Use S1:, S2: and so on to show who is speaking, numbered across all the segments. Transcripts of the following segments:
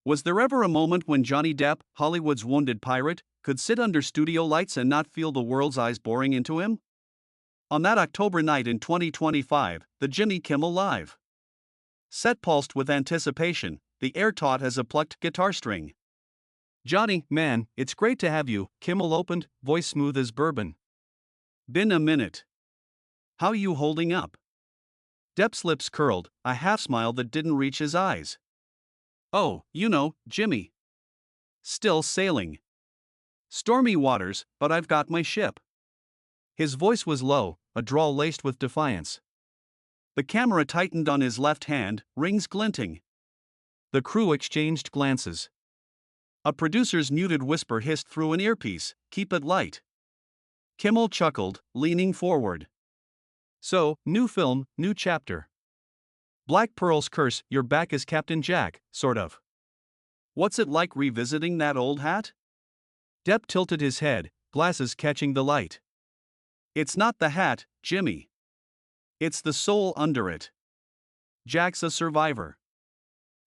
S1: Was there ever a moment when Johnny Depp, Hollywood's wounded pirate, could sit under studio lights and not feel the world's eyes boring into him? On that October night in 2025, the Jimmy Kimmel Live set pulsed with anticipation, the air taut as a plucked guitar string. "Johnny, man, it's great to have you," Kimmel opened, voice smooth as bourbon. "Been a minute. How you holding up?" Depp's lips curled, a half smile that didn't reach his eyes. "Oh, Jimmy. Still sailing. Stormy waters, but I've got my ship." His voice was low, a drawl laced with defiance. The camera tightened on his left hand, rings glinting. The crew exchanged glances. A producer's muted whisper hissed through an earpiece, "Keep it light." Kimmel chuckled, leaning forward. "So, new film, new chapter. Black Pearl's Curse, you're back as Captain Jack, sort of. What's it like revisiting that old hat?" Depp tilted his head, glasses catching the light. "It's not the hat, Jimmy. It's the soul under it. Jack's a survivor.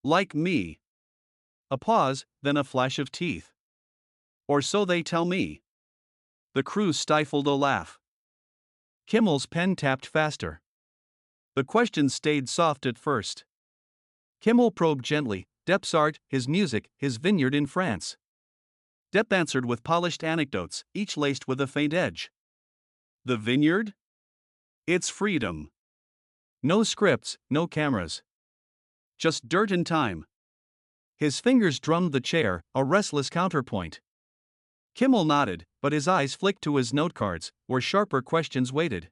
S1: Like me." A pause, then a flash of teeth. "Or so they tell me." The crew stifled a laugh. Kimmel's pen tapped faster. The questions stayed soft at first. Kimmel probed gently, Depp's art, his music, his vineyard in France. Depp answered with polished anecdotes, each laced with a faint edge. "The vineyard? It's freedom. No scripts, no cameras. Just dirt and time." His fingers drummed the chair, a restless counterpoint. Kimmel nodded, but his eyes flicked to his notecards, where sharper questions waited.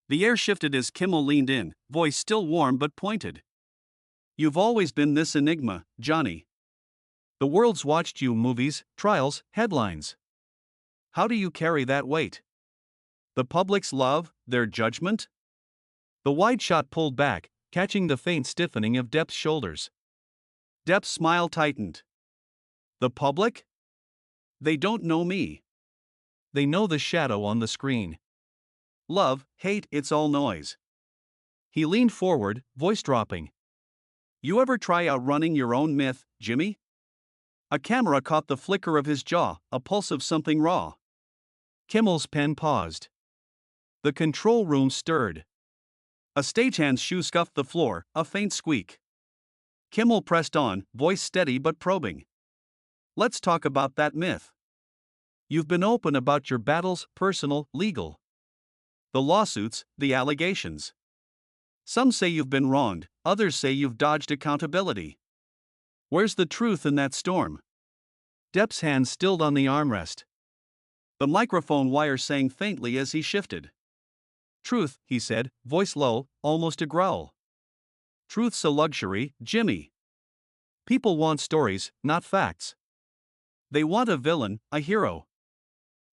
S1: The air shifted as Kimmel leaned in, voice still warm but pointed. "You've always been this enigma, Johnny. The world's watched you, movies, trials, headlines. How do you carry that weight? The public's love, their judgment?" The wide shot pulled back, catching the faint stiffening of Depp's shoulders. Depp's smile tightened. "The public? They don't know me. They know the shadow on the screen. Love, hate, it's all noise." He leaned forward, voice dropping. "You ever try outrunning your own myth, Jimmy?" A camera caught the flicker of his jaw, a pulse of something raw. Kimmel's pen paused. The control room stirred. A stagehand's shoe scuffed the floor, a faint squeak. Kimmel pressed on, voice steady but probing. "Let's talk about that myth. You've been open about your battles, personal, legal. The lawsuits, the allegations. Some say you've been wronged, others say you've dodged accountability. Where's the truth in that storm?" Depp's hand stilled on the armrest. The microphone wire sang faintly as he shifted. "Truth," he said, voice low, almost a growl. "Truth's a luxury, Jimmy. People want stories, not facts. They want a villain, a hero.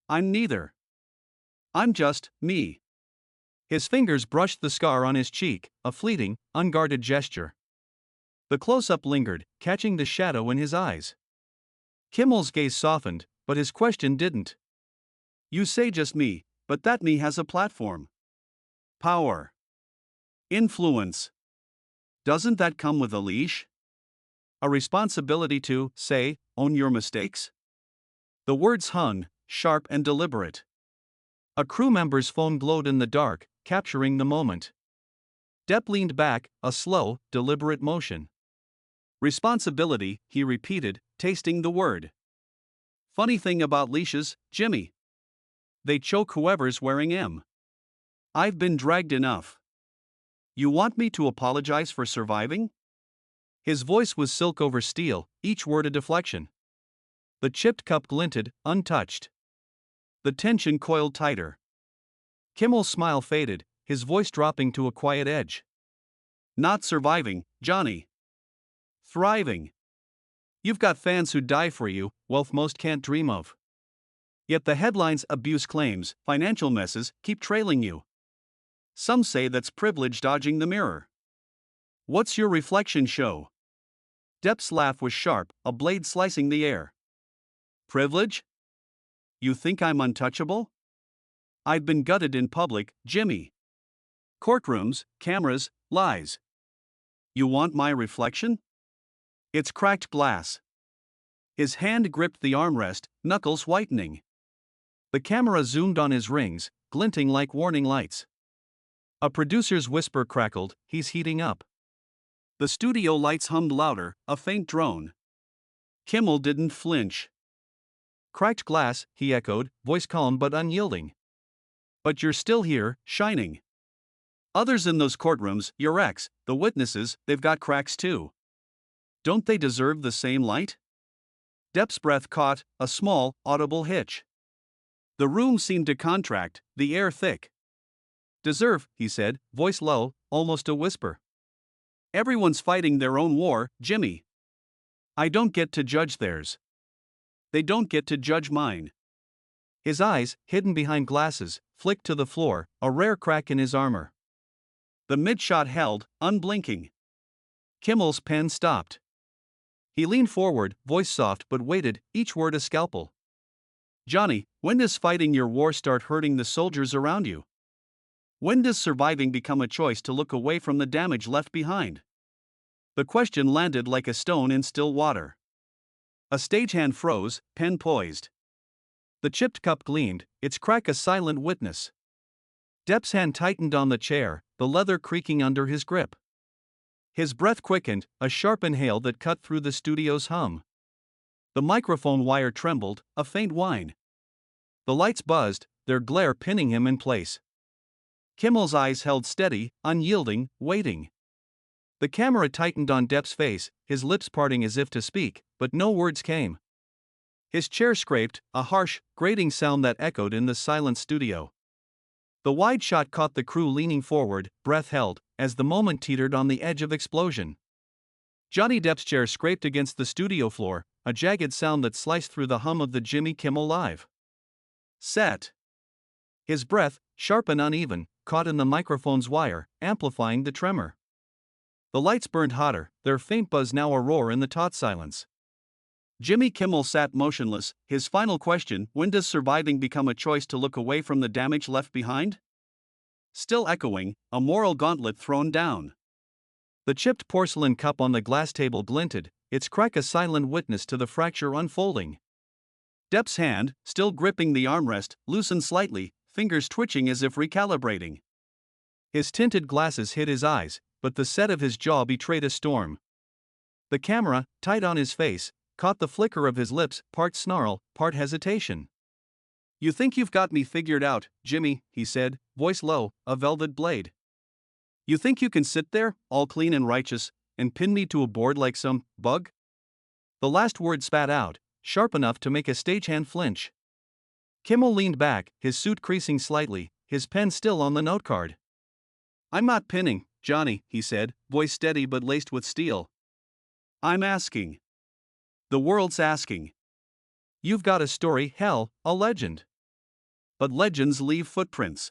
S1: I'm neither. I'm just me." His fingers brushed the scar on his cheek, a fleeting, unguarded gesture. The close-up lingered, catching the shadow in his eyes. Kimmel's gaze softened, but his question didn't. "You say just me, but that me has a platform. Power. Influence. Doesn't that come with a leash? A responsibility to, say, own your mistakes?" The words hung, sharp and deliberate. A crew member's phone glowed in the dark, capturing the moment. Depp leaned back, a slow, deliberate motion. "Responsibility," he repeated, tasting the word. "Funny thing about leashes, Jimmy. They choke whoever's wearing 'em. I've been dragged enough. You want me to apologize for surviving?" His voice was silk over steel, each word a deflection. The chipped cup glinted, untouched. The tension coiled tighter. Kimmel's smile faded, his voice dropping to a quiet edge. "Not surviving, Johnny. Thriving. You've got fans who die for you, wealth most can't dream of. Yet the headlines, abuse claims, financial messes, keep trailing you. Some say that's privilege dodging the mirror. What's your reflection show?" Depp's laugh was sharp, a blade slicing the air. "Privilege? You think I'm untouchable? I've been gutted in public, Jimmy. Courtrooms, cameras, lies. You want my reflection? It's cracked glass. His hand gripped the armrest, knuckles whitening. The camera zoomed on his rings, glinting like warning lights. A producer's whisper crackled, "He's heating up." The studio lights hummed louder, a faint drone. Kimmel didn't flinch. "Cracked glass," he echoed, voice calm but unyielding. "But you're still here, shining. Others in those courtrooms, your ex, the witnesses, they've got cracks too. Don't they deserve the same light?" Depp's breath caught a small, audible hitch. The room seemed to contract, the air thick. "Deserve," he said, voice low, almost a whisper. "Everyone's fighting their own war, Jimmy. I don't get to judge theirs. They don't get to judge mine." His eyes, hidden behind glasses, flicked to the floor, a rare crack in his armor. The mid-shot held, unblinking. Kimmel's pen stopped. He leaned forward, voice soft but weighted, each word a scalpel. "Johnny, when does fighting your war start hurting the soldiers around you? When does surviving become a choice to look away from the damage left behind?" The question landed like a stone in still water. A stagehand froze, pen poised. The chipped cup gleamed, its crack a silent witness. Depp's hand tightened on the chair, the leather creaking under his grip. His breath quickened, a sharp inhale that cut through the studio's hum. The microphone wire trembled, a faint whine. The lights buzzed, their glare pinning him in place. Kimmel's eyes held steady, unyielding, waiting. The camera tightened on Depp's face, his lips parting as if to speak, but no words came. His chair scraped, a harsh, grating sound that echoed in the silent studio. The wide shot caught the crew leaning forward, breath held, as the moment teetered on the edge of explosion. Johnny Depp's chair scraped against the studio floor, a jagged sound that sliced through the hum of the Jimmy Kimmel Live. Set. His breath, sharp and uneven, caught in the microphone's wire, amplifying the tremor. The lights burned hotter, their faint buzz now a roar in the taut silence. Jimmy Kimmel sat motionless, his final question, when does surviving become a choice to look away from the damage left behind? Still echoing, a moral gauntlet thrown down. The chipped porcelain cup on the glass table glinted, its crack a silent witness to the fracture unfolding. Depp's hand, still gripping the armrest, loosened slightly, fingers twitching as if recalibrating. His tinted glasses hid his eyes, but the set of his jaw betrayed a storm. The camera, tight on his face, caught the flicker of his lips, part snarl, part hesitation. "You think you've got me figured out, Jimmy," he said, voice low, a velvet blade. "You think you can sit there, all clean and righteous, and pin me to a board like some bug?" The last word spat out, sharp enough to make a stagehand flinch. Kimmel leaned back, his suit creasing slightly, his pen still on the note card. "I'm not pinning, Johnny," he said, voice steady but laced with steel. "I'm asking. The world's asking. You've got a story, hell, a legend. But legends leave footprints.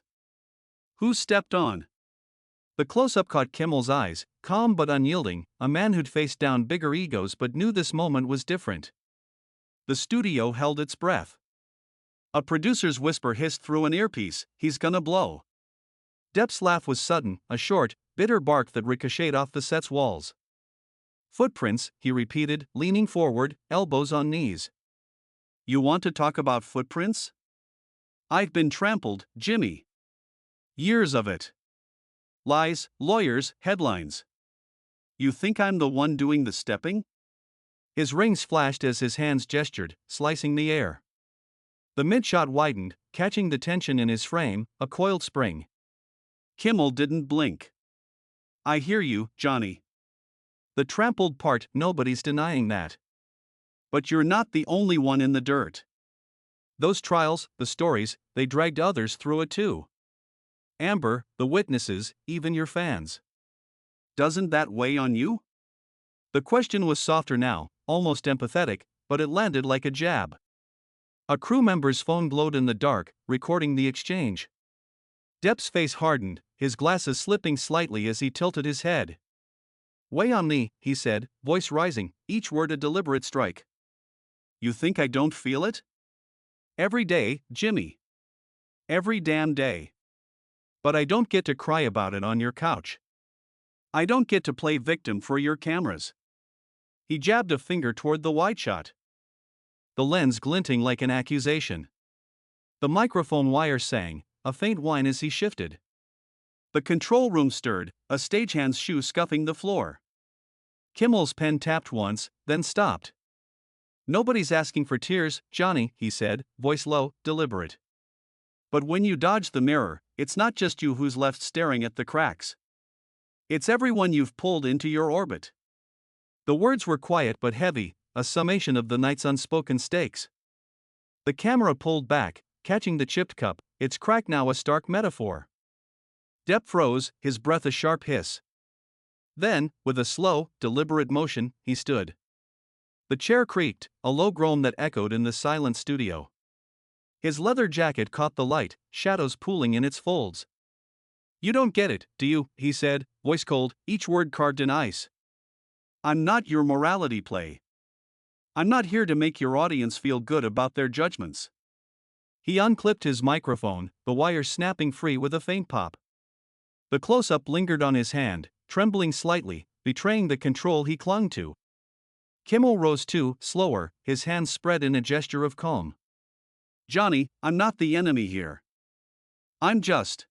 S1: Who stepped on?" The close-up caught Kimmel's eyes, calm but unyielding, a man who'd faced down bigger egos but knew this moment was different. The studio held its breath. A producer's whisper hissed through an earpiece, "He's gonna blow." Depp's laugh was sudden, a short, bitter bark that ricocheted off the set's walls. "Footprints," he repeated, leaning forward, elbows on knees. "You want to talk about footprints? I've been trampled, Jimmy. Years of it. Lies, lawyers, headlines. You think I'm the one doing the stepping?" His rings flashed as his hands gestured, slicing the air. The mid-shot widened, catching the tension in his frame, a coiled spring. Kimmel didn't blink. "I hear you, Johnny. The trampled part, nobody's denying that. But you're not the only one in the dirt. Those trials, the stories, they dragged others through it too. Amber, the witnesses, even your fans. Doesn't that weigh on you?" The question was softer now, almost empathetic, but it landed like a jab. A crew member's phone glowed in the dark, recording the exchange. Depp's face hardened, his glasses slipping slightly as he tilted his head. "Weigh on me," he said, voice rising, each word a deliberate strike. "You think I don't feel it? Every day, Jimmy. Every damn day. But I don't get to cry about it on your couch. I don't get to play victim for your cameras. He jabbed a finger toward the wide shot, the lens glinting like an accusation. The microphone wire sang, a faint whine as he shifted. The control room stirred, a stagehand's shoe scuffing the floor. Kimmel's pen tapped once, then stopped. "Nobody's asking for tears, Johnny," he said, voice low, deliberate. "But when you dodge the mirror, it's not just you who's left staring at the cracks. It's everyone you've pulled into your orbit." The words were quiet but heavy, a summation of the night's unspoken stakes. The camera pulled back, catching the chipped cup, its crack now a stark metaphor. Depp froze, his breath a sharp hiss. Then, with a slow, deliberate motion, he stood. The chair creaked, a low groan that echoed in the silent studio. His leather jacket caught the light, shadows pooling in its folds. "You don't get it, do you?" he said, voice cold, each word carved in ice. "I'm not your morality play. I'm not here to make your audience feel good about their judgments." He unclipped his microphone, the wire snapping free with a faint pop. The close-up lingered on his hand, trembling slightly, betraying the control he clung to. Kimmel rose too, slower, his hands spread in a gesture of calm. "Johnny, I'm not the enemy here. I'm just..."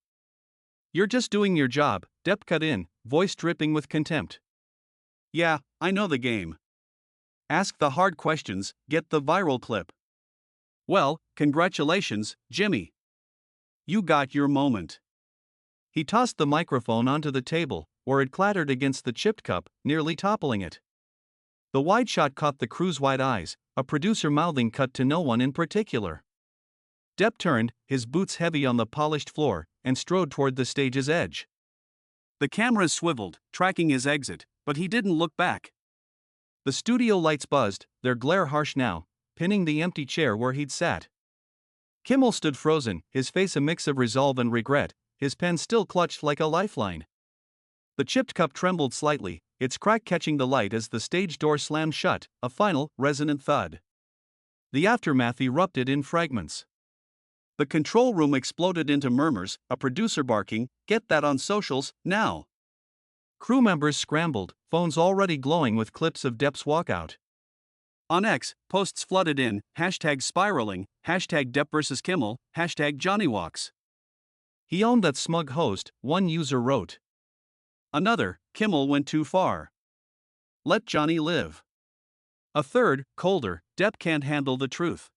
S1: "You're just doing your job," Depp cut in, voice dripping with contempt. "Yeah, I know the game. Ask the hard questions, get the viral clip. Well, congratulations, Jimmy. You got your moment." He tossed the microphone onto the table, where it clattered against the chipped cup, nearly toppling it. The wide shot caught the crew's wide eyes, a producer mouthing cut to no one in particular. Depp turned, his boots heavy on the polished floor, and strode toward the stage's edge. The cameras swiveled, tracking his exit, but he didn't look back. The studio lights buzzed, their glare harsh now, pinning the empty chair where he'd sat. Kimmel stood frozen, his face a mix of resolve and regret, his pen still clutched like a lifeline. The chipped cup trembled slightly, its crack catching the light as the stage door slammed shut, a final, resonant thud. The aftermath erupted in fragments. The control room exploded into murmurs, a producer barking, "Get that on socials, now!" Crew members scrambled, phones already glowing with clips of Depp's walkout. On X, posts flooded in, hashtag spiraling, hashtag Depp vs. Kimmel, hashtag JohnnyWalks. "He owned that smug host," one user wrote. Another, "Kimmel went too far. Let Johnny live." A third, colder, "Depp can't handle the truth."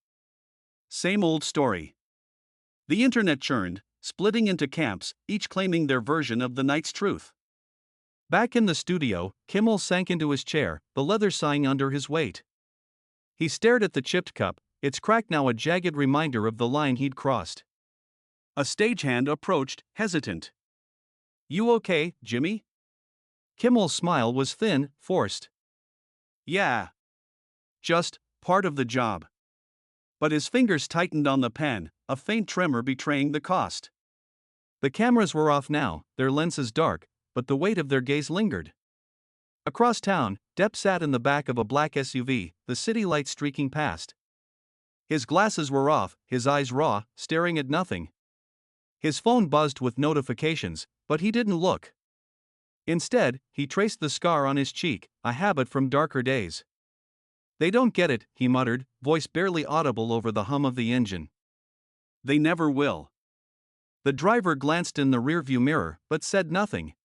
S1: Same old story. The internet churned, splitting into camps, each claiming their version of the night's truth. Back in the studio, Kimmel sank into his chair, the leather sighing under his weight. He stared at the chipped cup, its crack now a jagged reminder of the line he'd crossed. A stagehand approached, hesitant. "You okay, Jimmy?" Kimmel's smile was thin, forced. "Yeah. Just part of the job." But his fingers tightened on the pen, a faint tremor betraying the cost. The cameras were off now, their lenses dark, but the weight of their gaze lingered. Across town, Depp sat in the back of a black SUV, the city lights streaking past. His glasses were off, his eyes raw, staring at nothing. His phone buzzed with notifications, but he didn't look. Instead, he traced the scar on his cheek, a habit from darker days. "They don't get it," he muttered, voice barely audible over the hum of the engine. "They never will." The driver glanced in the rearview mirror, but said nothing.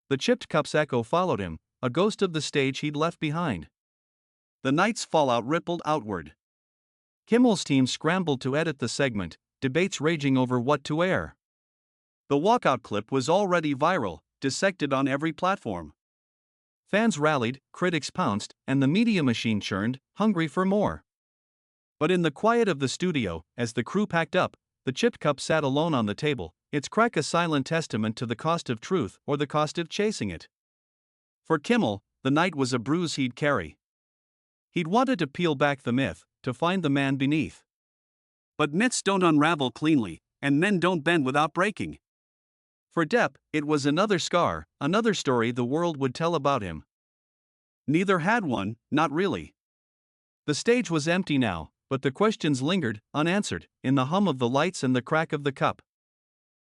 S1: The chipped cup's echo followed him, a ghost of the stage he'd left behind. The night's fallout rippled outward. Kimmel's team scrambled to edit the segment, debates raging over what to air. The walkout clip was already viral, dissected on every platform. Fans rallied, critics pounced, and the media machine churned, hungry for more. But in the quiet of the studio, as the crew packed up, the chipped cup sat alone on the table, its crack a silent testament to the cost of truth or the cost of chasing it. For Kimmel, the night was a bruise he'd carry. He'd wanted to peel back the myth, to find the man beneath. But myths don't unravel cleanly, and men don't bend without breaking. For Depp, it was another scar, another story the world would tell about him. Neither had one, not really. The stage was empty now, but the questions lingered, unanswered, in the hum of the lights and the crack of the cup.